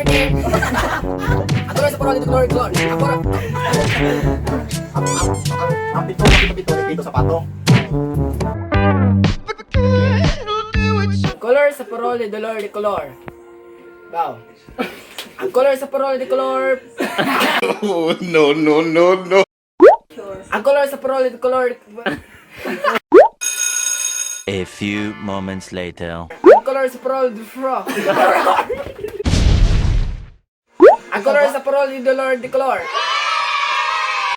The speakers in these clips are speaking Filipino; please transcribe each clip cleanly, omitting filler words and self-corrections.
Piki. Ang color sa parol ni color. Ang pito, kapito-pito ng pito sa pato. Color sa parol ni dolor ni color. Bow. Ang color sa parol ni color. Oh, no, no, no, no. Ang color sa parol ni color. A few moments later. Ang color sa parol ni fro. Ang color sa parol ni dolor ni color.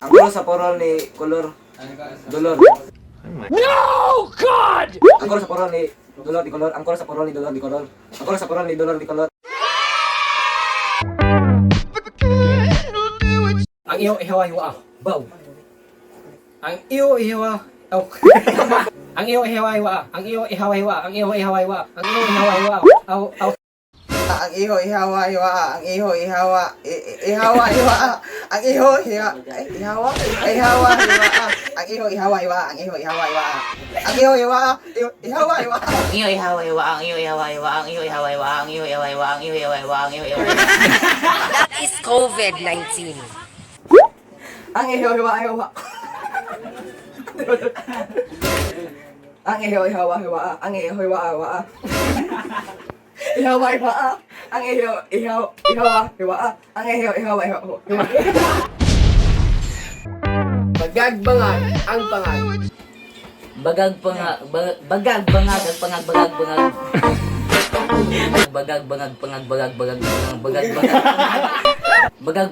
Ang color sa porol ni color dolor. No God! Ang color sa porol ni dolor di color. Ang color sa porol ni dolor di color. Ang color sa porol ni dolor di color. Ang iyo ihawa-hiwa. Bow. Ang iyo ihawa. Oh. Ang iyo ihawa-hiwa. Ang iyo ihawa-hiwa. Ang iyo ihawa-hiwa. Ang iyo ihawa-hiwa. Aw aw. Ang iho ihawa iwa. Ang iho ihawa ihawa iwa. Ang iho ihawa ihawa ihawa iwa. Ang iho ihawa iwa. Ang iho ihawa iwa. Ang iho iwa ihawa iwa. Ang iyo ihawa iwa, ang iyo ihawa iwa, ang iyo ihawa iwa, ang iyo ihawa iwa, ang iyo ihawa iwa, ang iyo ihawa iwa. That is COVID-19. Ang iho iwa iwa. Ang iho ihawa iwa. Ang iho iwa iwa. Ihawa iwa. Ang iho ihawa iwa. Ang iho ihawa iwa. Pagagbangan ang pangag. Bagag bangag, bagag bangag, ang pangag bagag bangag. Bagag bangag, pangag bagag bagag bagag bagag. Bagag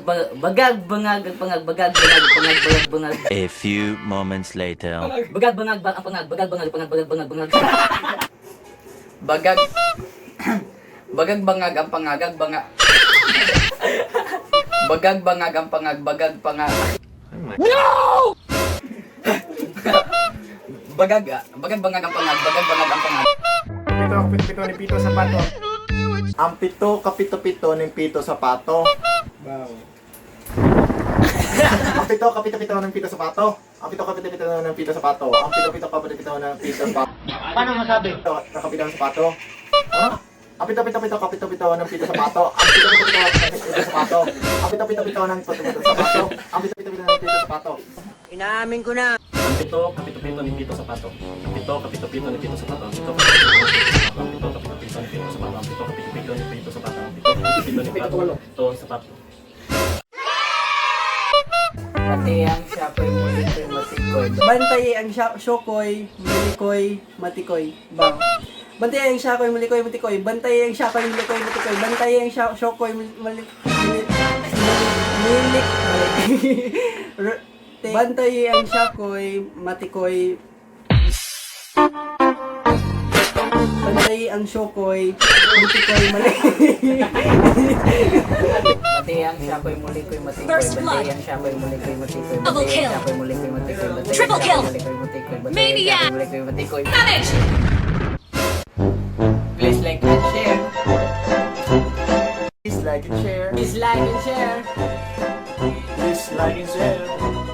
bangag, ang pangag bagag bangag, pangag bagag bangag. A few moments later. Bagag bangag ang pangag bagag bangag, pangag bagag bangag bangag. Bagag. Bagag bangag ang pangagag banga. Bagag bangag ang pangag bagag panga. No! Bagag bangag ang pangag bagag bangag ang pangag. Pito, kapito-pito ng pito sa pato. Ang pito, kapito-pito ng pito sa pato. Ang pito, kapito-pito ng pito sa pato. Ang pito, kapito-pito ng pito sa pato. Ang pito, kapito-pito ng pito sa pato. Paano masabi? Kapito sa pato. Ha? Ang pito-pito-pito, kapito-pito ng pito sa pato. Ang pito-pito-pito ng pito sa pato. Ang pito-pito-pito ng pito sa pato. Ang pito-pito-pito ng pito sa pato. Inaamin ko na. Ang pito, kapito-pito ng pito sa pato. Ang pito, kapito-pito ng pito sa pato. Ang pito, kapito-pito ng pito sa pato. Ang pito, kapito-pito ng pito sa pato. Ang pito, kapito-pito ng pito sa pato. Pati ang siyapoy mo ito'y matikoy. Bantay ang syokoy, mulikoy, matikoy, bang. Bantay ang syakoy, mulikoy, matikoy. Bantay ang syakoy, mulikoy, matikoy. Bantay ang syokoy, milik. Bantay ang syakoy, matikoy. Bantay ang syokoy, matikoy, mali. Pati ang siyapoy mulikoy matikoy. First blood. Bantay ang siyapoy mulikoy matikoy. Double Bantay kill. ang siyapoy mulikoy matikoy. Bantay Triple ang kill. siyapoy mulikoy matikoy. Bantay ang Maniac. siyapoy mulikoy matikoy. Savage! Please like and share. Please like and share. Please like and share. Please like and share.